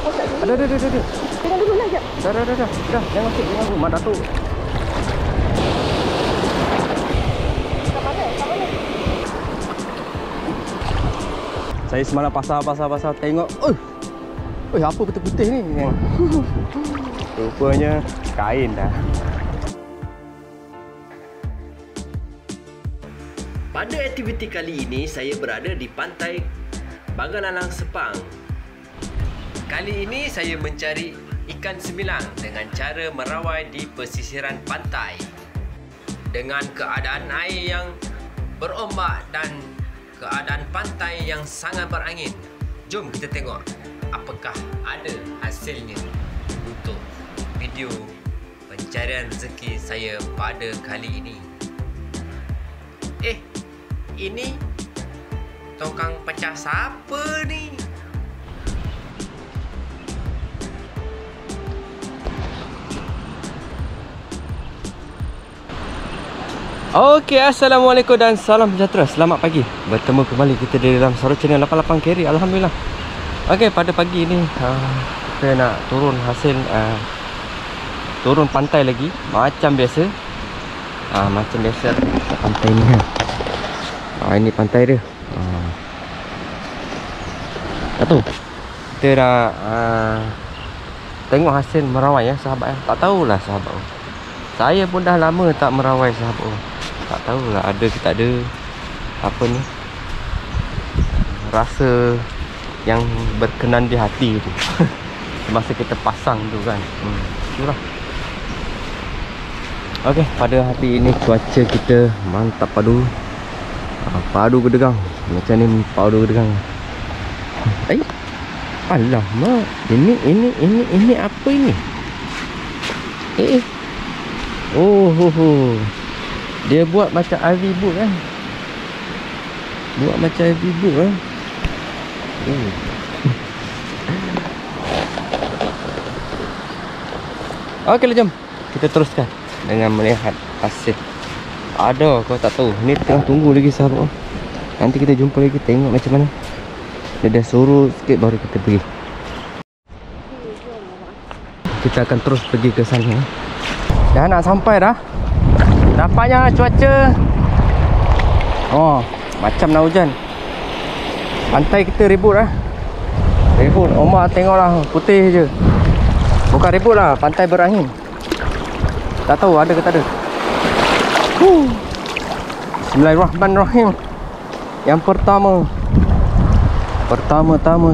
Ada. Tengok dulu lah jap. Dah. Jangan masuk, jangan masuk. Mak Datuk. Kat mana? Saya semalam pasar tengok. Apa putih-putih ni? Rupanya kain dah. Pada aktiviti kali ini saya berada di pantai Bagalalang Sepang. Kali ini saya mencari ikan semilang dengan cara merawai di pesisiran pantai. Dengan keadaan air yang berombak dan keadaan pantai yang sangat berangin. Jom kita tengok apakah ada hasilnya untuk video pencarian rezeki saya pada kali ini. Ini tukang pecah siapa ni? Okey, Assalamualaikum dan salam sejahtera. Selamat pagi. Bertemu kembali kita di dalam Saro Channel 88 Carry. Alhamdulillah. Okey, pada pagi ni kita nak turun hasil turun pantai lagi macam biasa. Macam biasa pantai ni. Ini pantai dia. Tak tahu. Kita nak tengok hasil merawai ya sahabat ya. Tak tahulah sahabat. Saya pun dah lama tak merawai sahabat. Tak tahulah ada ke tak ada apa ni rasa yang berkenan di hati tu. Semasa kita pasang tu kan. Itulah. Okey, pada hari ini cuaca kita mantap padu. Padu gedegang. Macam ni padu gedegang. Alamak, ini apa ini? Dia buat macam IV boot kan. Buat macam IV boot kan. Okey, jom kita teruskan dengan melihat hasil. Ada kau tak tahu. Ni tengah tunggu lagi sahabat. Nanti kita jumpa lagi, tengok macam mana. Dia dah suruh sikit baru kita pergi. Kita akan terus pergi ke sana. Dah nak sampai dah. Nampaknya cuaca macam nak hujan. Pantai kita ribut lah. Ribut. Omak tengoklah putih je. Bukan ribut lah, pantai berangin. Tak tahu ada ke tak ada. Bismillahirrahmanirrahim. Yang pertama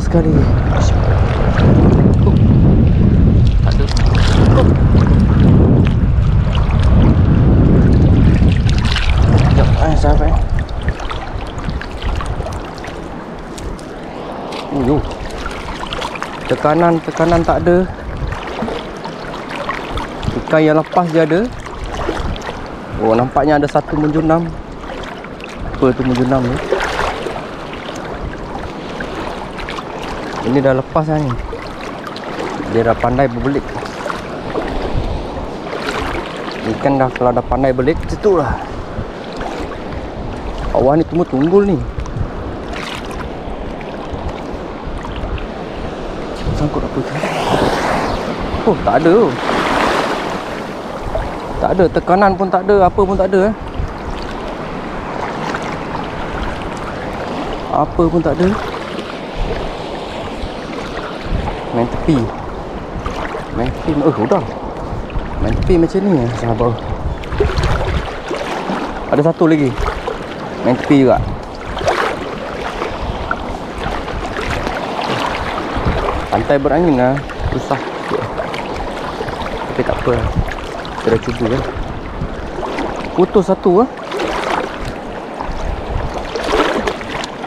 sekali. Ada. Sampai. Tekanan tak ada. Ikan yang lepas je ada. Nampaknya ada satu menjunam. Apa tu menjunam ni? Ini dah lepas lah ni. Dia dah pandai berbelit. Ikan dah, kalau dah pandai belit, situ lah. Bawah ni semua tunggul ni. Sangkut apa tu? Tak ada. Tak ada, tekanan pun tak ada, apa pun tak ada. Apa pun tak ada. Main tepi. Udah. Main tepi macam ni sahabat. Ada satu lagi. Main tepi juga. Pantai berangin lah. Susah. Tapi tak apa. Kita dah cuba kan. Putus satu lah.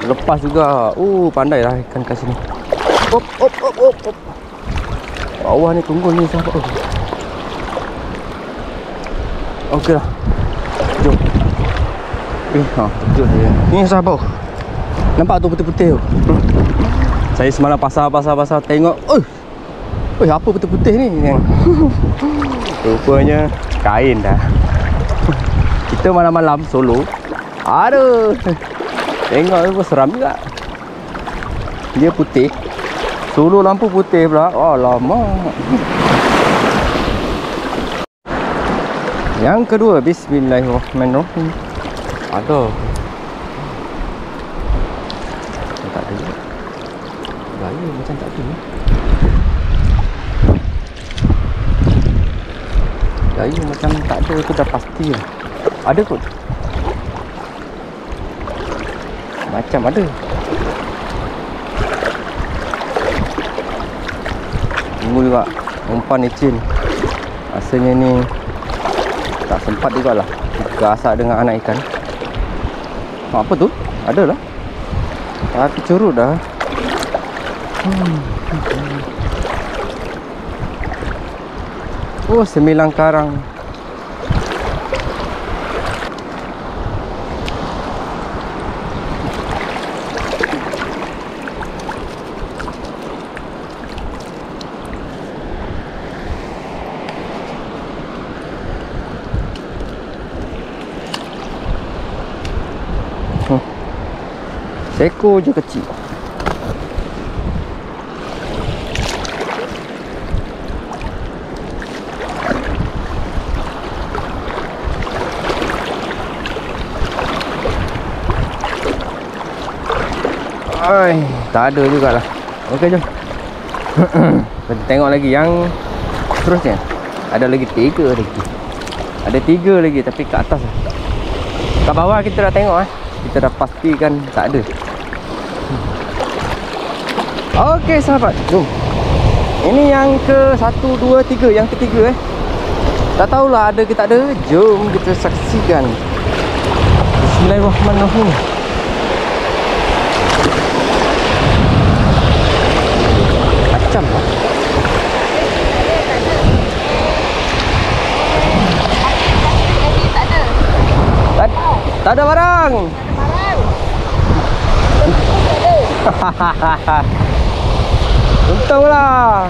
Lepas juga. Pandai lah ikan kat sini. Op. Bawah ni tunggul ni sahabat. Okey lah. Jom. Betul dia. Ni sahabat. Nampak tu putih-putih tu. Saya semalam pasar tengok. Apa putih-putih ni? Rupanya kain dah. Kita malam-malam solo. Aduh. Tengok tu seram juga. Dia putih. Sulu lampu putih pula. Oh, lama. Yang kedua, bismillahirrahmanirrahim. Ada. Tak ada. Gaya macam tak ada. Gaya macam tak ada tu dah pasti lah. Ada kot. Macam ada. Tunggu juga umpan licin. Rasanya ni tak sempat jugalah gasak dengan anak ikan. Apa tu? Ada lah. Tapi curut dah. Oh, 9 karang. Seekor je kecil. Ai, tak ada jugalah. Okey, jom. Kita tengok lagi yang seterusnya. Ada lagi 3 lagi. Ada 3 lagi tapi kat atas. Kat bawah kita dah tengok kita dah pastikan tak ada. Okey sahabat, jom. Ini yang ke 1, 2, 3. Yang ketiga tak tahulah ada ke tak ada. Jom kita saksikan. Bismillahirrahmanirrahim. Macam lah. Tak ada barang. Untunglah.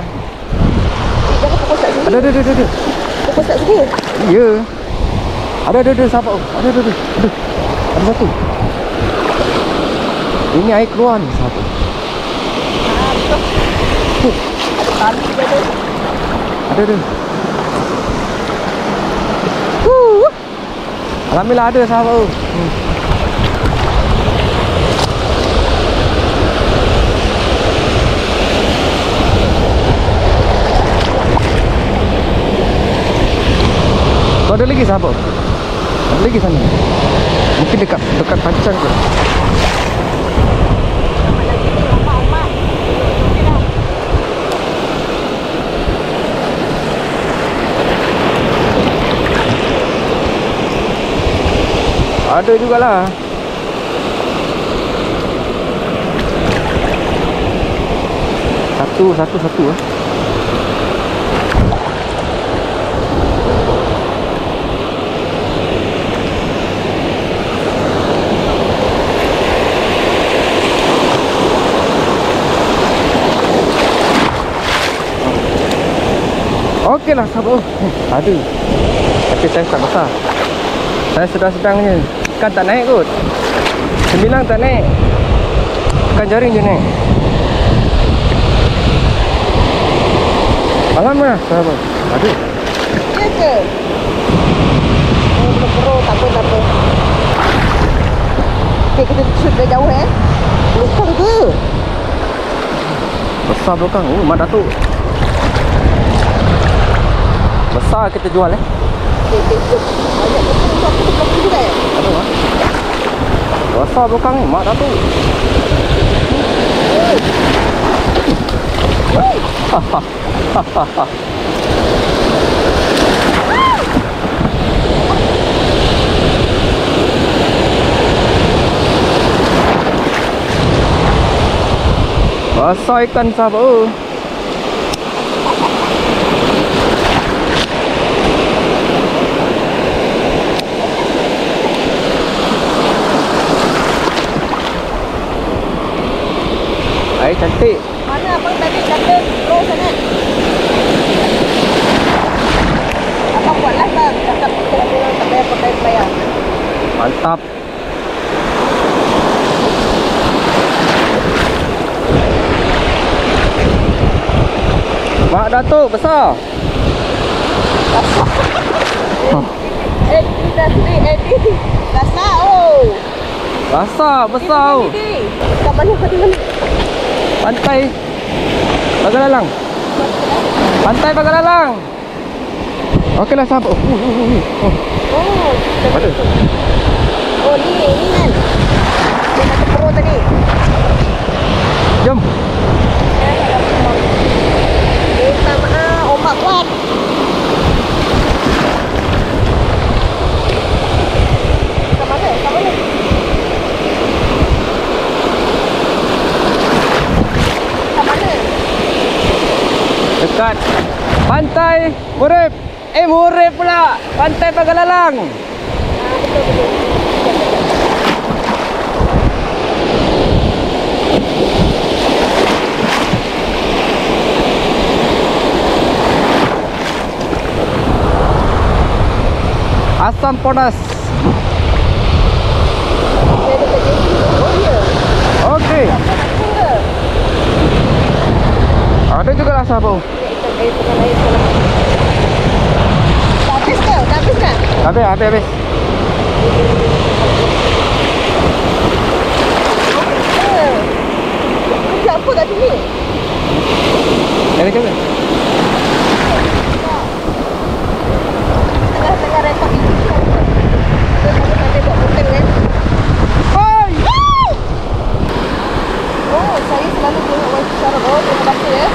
Jangan pukul kat sini. Ada. Pukul kat sini. Ya. Ada sahabat. Ada. Ada satu. Ini air keluar ni sahabat. Tali dia ada. Ada. Alhamdulillah ada sahabat. Kau ada lagi sahabat? Ada lagi sana. Mungkin dekat pancang ke. Ada jugalah. Satu. Okey lah sahabat. Ada. Tapi saya tak besar. Saya sedang-sedangnya. Ikan tak naik kot. 9 tak naik. Ikan jaring je naik. Alhamdulillah sahabat. Ada. Ya ke? Oh, belum perut. Tak apa. Okay, kita shoot dari jauh Belakang ke? Besar belakang. Oh, Mak Datuk. Besar kita jual Okay, jom. Banyak betul. Aku belakang juga Ada lah. Besar belakang ni, Mak Datuk. Besar ikan sahabat. Air cantik. Mana abang tadi kata pro sangat. Abang buat live bang. Cakap kita tak payah pakai bayar. Mantap. Mak Datuk besar. Besar oh. Besar, besar. Kat mana? Pantai Bagalalang. Pantai Bagalalang. Okeylah sahabat. Oh. Oh, Ada. oh ni kan. Dia kata perut tadi. Jom. Minta maaf, ombak kuat. Kat mana? Kat mana? Kat mana? Dekat Pantai Murib. Murib pula. Pantai Bagalalang. Betul. Asam Podas. Dia ada kat JP. Oh ya. Okey. Ada juga lah sahabat. Habis ke? Habis kan? Habis. Kerja apa kat sini? Ada ke? Tengah rekod ini. Sampai buat hotel kan? Hai. Oh, saya selalu tengok wifi Syarab. Oh, terima kasih ya.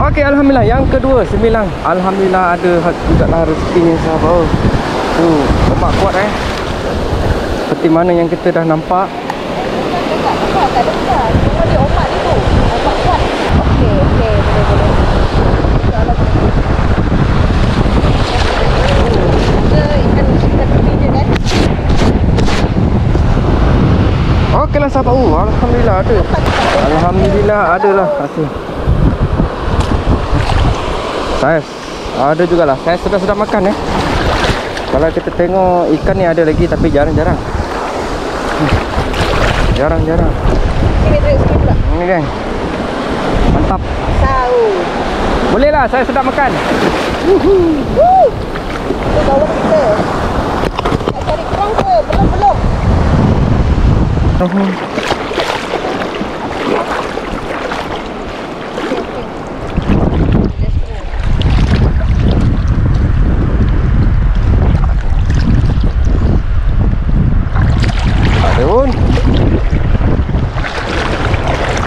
Okey, alhamdulillah. Yang kedua, Semilang. Alhamdulillah ada juga lah rezekinya sahabat. Lemak kuat seperti mana yang kita dah nampak. Tak ada. Cuma dia ombak ni tu. Ombak kuat. Okey. Boleh. Ikan tepi je kan? Okeylah sahabat. Alhamdulillah ada. Alhamdulillah ada lah hasil. Saya ada jugalah. Saya sedang makan Kalau kita tengok ikan ni ada lagi tapi jarang-jarang. Jarang-jarang. Sini pula. Ini kan. Mantap. Tahu. Boleh lah, saya sedang makan. Itu bawah kita. Nak cari kerang ke? Belum.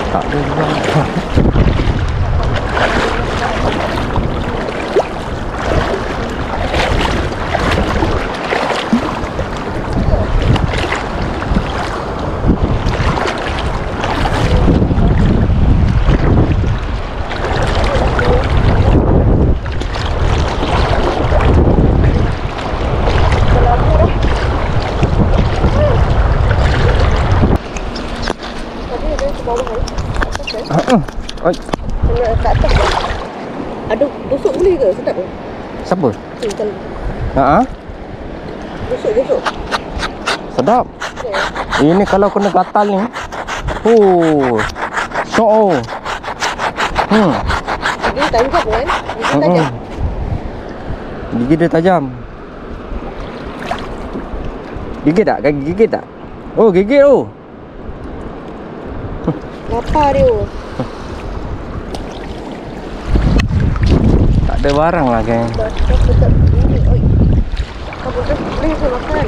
Tak ada juga. Oi. Kena kat atas ke? Aduh, busuk boleh ke? Sedap ke? Siapa? Kalau busuk. Sedap. Ini kalau kena gatal ni. Syok. Gigi tajam kan? Gigi tajam. Gigi dia tajam. Gigit tak? Gigit tak? Oh, gigit tu. Lapar dia. Tak ada barang lah geng. Ini, oi. Kamu dah boleh ke makan?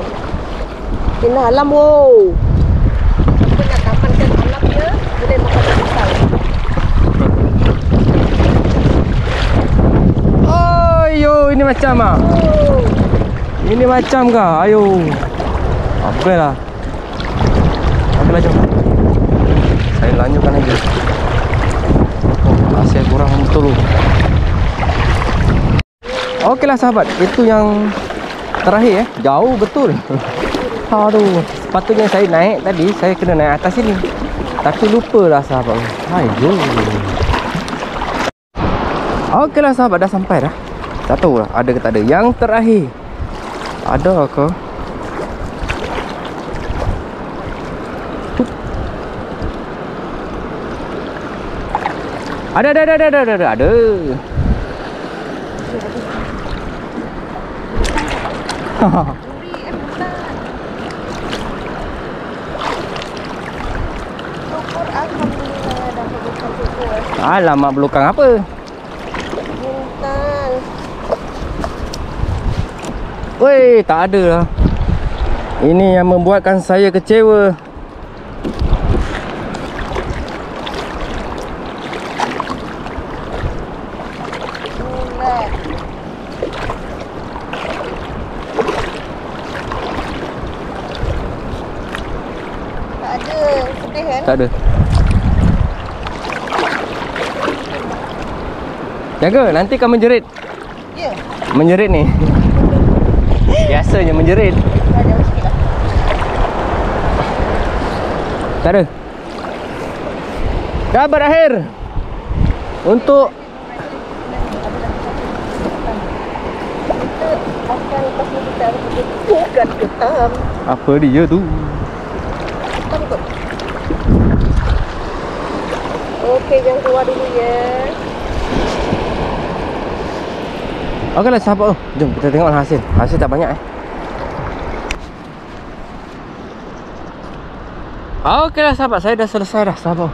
Kena alam Kita nak tamankan alam dia, boleh makan pisang. Ayo, ini macam Ini macam ke? Ayo. Apalah. Okeylah, jom. Saya lanjutkan lagi. Hasil kurang betul. Okeylah sahabat, itu yang terakhir jauh betul. Aduh, sepatutnya saya naik tadi, saya kena naik atas sini. Tapi lupalah sahabat. Ayo. Okeylah sahabat, dah sampai dah. Tak tahu lah ada ke tak ada. Yang terakhir, ada ke? Ada. Alamak, belukang apa? Bintang. Woi, tak ada lah. Ini yang membuatkan saya kecewa. Bulat. Tak ada. Sedih kan? Tak ada. Jaga, nanti kau menjerit. Ya. Menjerit ni. Biasanya menjerit. Ada sikit lah. Tak ada. Dah berakhir. Untuk Kita akan lepas ni kita akan pergi bukan ketam. apa dia tu? Ketam kot. Okey, jangan keluar dulu ya. Okeylah sahabat. Jom kita tengok hasil. Hasil tak banyak Okeylah sahabat, saya dah selesai dah sahabat.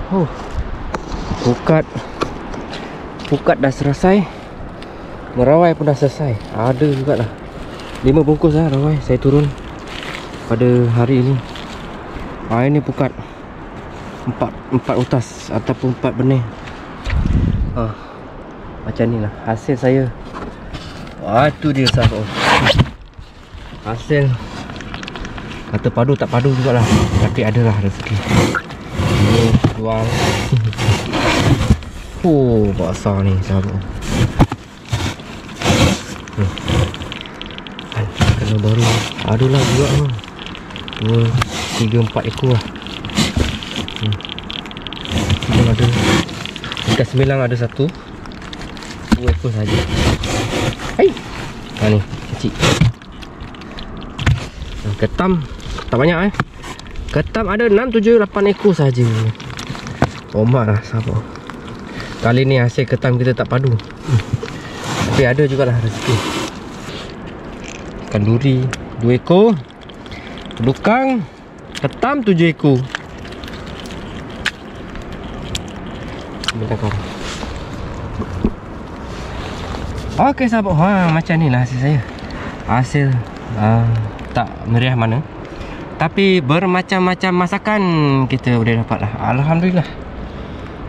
Pukat dah selesai. Merawai pun dah selesai. Ada jugalah 5 bungkus lah rawai saya turun pada hari ini. Ini pukat 4 utas ataupun 4 benih. Macam ni lah hasil saya. Itu dia sahabat. Hasil kata padu tak padu jugalah, tapi adalah rezeki. Ini jual. Besar ni sahabat. Kalau baru adalah juga tu 2, 3, 4 ekor lah. Ada dekat Sembilang ada 1, 2 ekor saja. Hai. Ni kecil. Ketam tak banyak Ketam ada 6, 7, 8 ekor saja. Omak lah sahabat. Kali ni hasil ketam kita tak padu. Tapi ada jugalah rezeki. Ikan duri 2 ekor. Belukang ketam 7 ekor. 9 ekor. Okey sahabat, macam ni lah hasil saya. Hasil tak meriah mana, tapi bermacam-macam masakan kita boleh dapat lah. Alhamdulillah.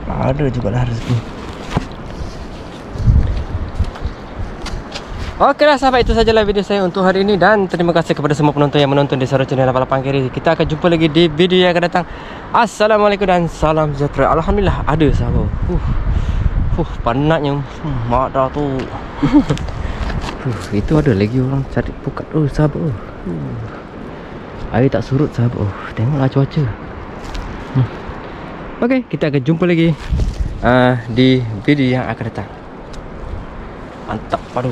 Ada jugalah rezeki. Okeylah sahabat, itu sajalah video saya untuk hari ini. Dan terima kasih kepada semua penonton yang menonton di Saro Channel 88 Keri. Kita akan jumpa lagi di video yang akan datang. Assalamualaikum dan salam sejahtera. Alhamdulillah ada sahabat. Penatnya mak dah tu. Itu ada lagi orang cari pukat sahabat. Air tak surut sahabat. Tengoklah cuaca. Okey, kita akan jumpa lagi di video yang akan datang. Mantap padu.